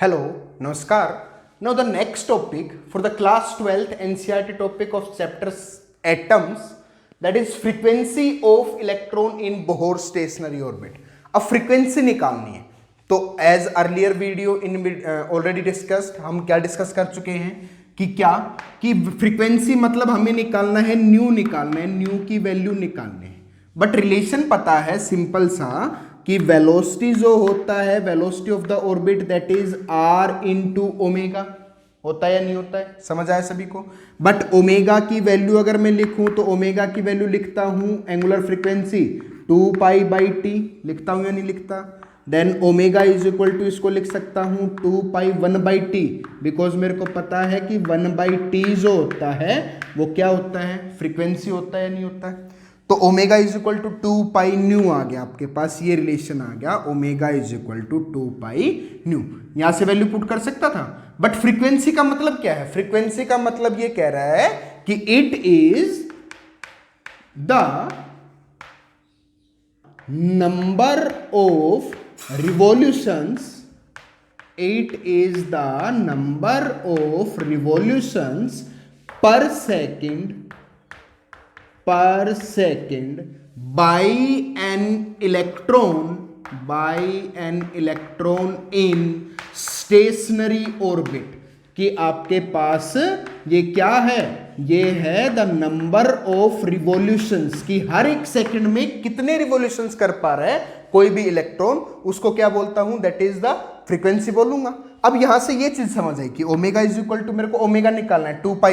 Hello, Namaskar. Now the next topic for the class 12th NCERT topic of chapter atoms, that is frequency of electron in Bohr stationary orbit. अब frequency निकालनी है तो as earlier video in already discussed, हम क्या discuss कर चुके हैं कि क्या कि फ्रीक्वेंसी मतलब हमें निकालना है न्यू, निकालना है न्यू की वैल्यू निकालनी है, बट रिलेशन पता है सिंपल सा कि वेलोसिटी जो होता है, velocity of the orbit that is r into omega, होता है या नहीं होता है, समझ आया सभी को। बट ओमेगा की वैल्यू अगर मैं लिखूं तो ओमेगा की वैल्यू लिखता हूं एंगुलर फ्रीक्वेंसी 2π/t, लिखता हूं या नहीं लिखता। Then omega is equal to, इसको लिख सकता हूं 2π1/t, बिकॉज मेरे को पता है कि 1/t जो होता है वो क्या होता है, फ्रीक्वेंसी होता है या नहीं होता है। तो ओमेगा इज इक्वल टू 2π आ गया, आपके पास ये रिलेशन आ गया, ओमेगा इज इक्वल टू 2π, यहां से वैल्यू पुट कर सकता था। बट फ्रीक्वेंसी का मतलब क्या है, फ्रीक्वेंसी का मतलब ये कह रहा है कि it is the number of revolutions, it is the number of revolutions पर second by an electron in stationary orbit, कि आपके पास ये क्या है, ये है द नंबर ऑफ रिवॉल्यूशंस, कि हर एक सेकंड में कितने रिवॉल्यूशंस कर पा रहा है कोई भी इलेक्ट्रॉन, उसको क्या बोलता हूं, दैट इज द फ्रीक्वेंसी बोलूंगा। अब यहां से ये चीज समझ आई कि ओमेगा इज इक्वल टू, मेरे को ओमेगा निकालना है 2π,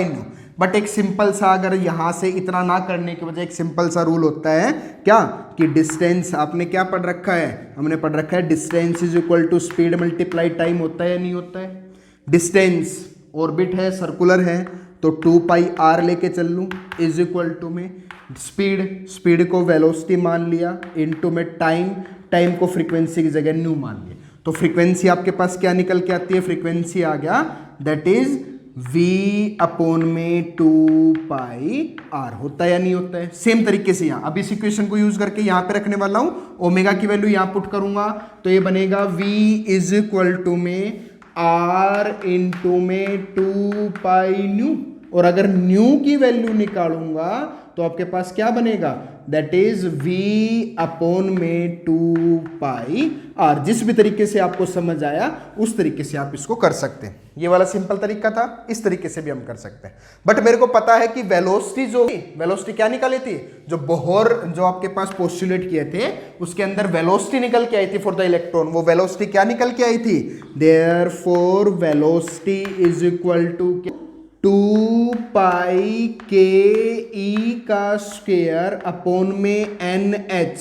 बट एक सिंपल सा, अगर यहां से इतना ना करने के बजाय एक सिंपल सा रूल होता है क्या, कि डिस्टेंस, आपने क्या पढ़ रखा है, हमने पढ़ रखा है distance is equal to speed multiply time, होता है या नहीं होता है। डिस्टेंस ऑर्बिट है, सर्कुलर है, तो 2πr लेके चल लूं, इज इक्वल टू में स्पीड को वेलोसिटी मान लिया, इनटू में टाइम को फ्रीक्वेंसी की जगह न्यू मान लिया, तो फ्रीक्वेंसी आपके पास क्या निकल के आती है, फ्रीक्वेंसी आ गया दैट इज v/2πr, होता है या नहीं होता है। सेम तरीके से यहां अब इस इक्वेशन को यूज करके यहां पे रखने वाला हूं, ओमेगा की वैल्यू यहां पुट करूंगा तो ये बनेगा v इज इक्वल टू में r इंटू में 2π, और अगर न्यू की वैल्यू निकालूंगा तो आपके पास क्या बनेगा, दैट इज v/2πr। जिस भी तरीके से आपको समझ आया उस तरीके से आप इसको कर सकते हैं, ये वाला सिंपल तरीका था, इस तरीके से भी हम कर सकते हैं। बट मेरे को पता है कि वेलोसिटी क्या निकाली थी, जो बोहर जो आपके पास पोस्टुलेट किए थे उसके अंदर वेलोसिटी निकल के आई थी फॉर द इलेक्ट्रॉन, वो वेलोसिटी क्या निकल के आई थी, therefore velocity is equal to 2π/e² upon में NH,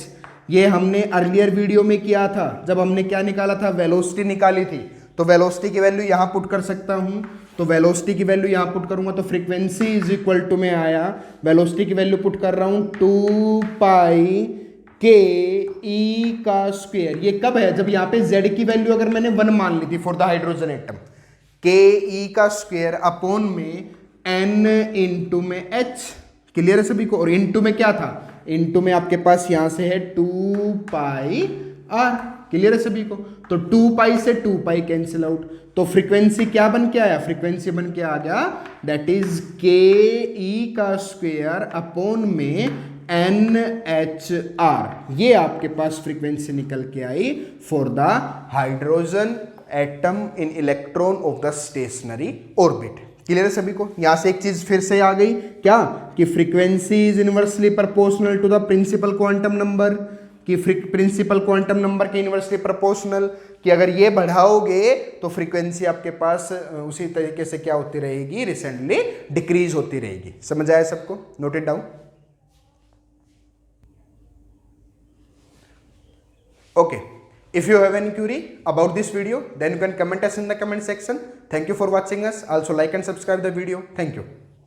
ये हमने अर्लियर वीडियो में किया था जब हमने क्या निकाला था, वेलोसिटी निकाली थी। तो वेलोसिटी की वैल्यू यहां पुट कर सकता हूं, तो वेलोसिटी की वैल्यू यहां पुट करूंगा तो फ्रीक्वेंसी इज इक्वल टू में आया, वेलोसिटी की वैल्यू पुट कर रहा हूं 2π/e²। ये कब है, जब यहां पे z की वैल्यू अगर मैंने 1 मान ली थी for the hydrogen atom, ke² upon में n इंटू में h, क्लियर है सभी को। और इंटू में क्या था, इंटू में आपके पास यहां से है 2πr, क्लियर है सभी को। तो 2π से 2π कैंसिल आउट, तो फ्रीक्वेंसी क्या बन के आया, फ्रीक्वेंसी बन के आ गया दैट इज ke² अपॉन में NHR, ये आपके पास फ्रीक्वेंसी निकल के आई for the hydrogen atom in electron of the stationary orbit. Clear है सभी को। यहां से एक चीज फिर से आ गई क्या, कि frequency is inversely proportional to the principal quantum number, कि प्रिंसिपल क्वांटम नंबर के इनवर्सली प्रोपोर्शनल, कि अगर ये बढ़ाओगे तो फ्रीक्वेंसी आपके पास उसी तरीके से क्या होती रहेगी, रिसेंटली डिक्रीज होती रहेगी। समझ आया सबको, note it down. Okay, if you have any query about this video, then you can comment us in the comment section. Thank you for watching us. Also like and subscribe the video. Thank you.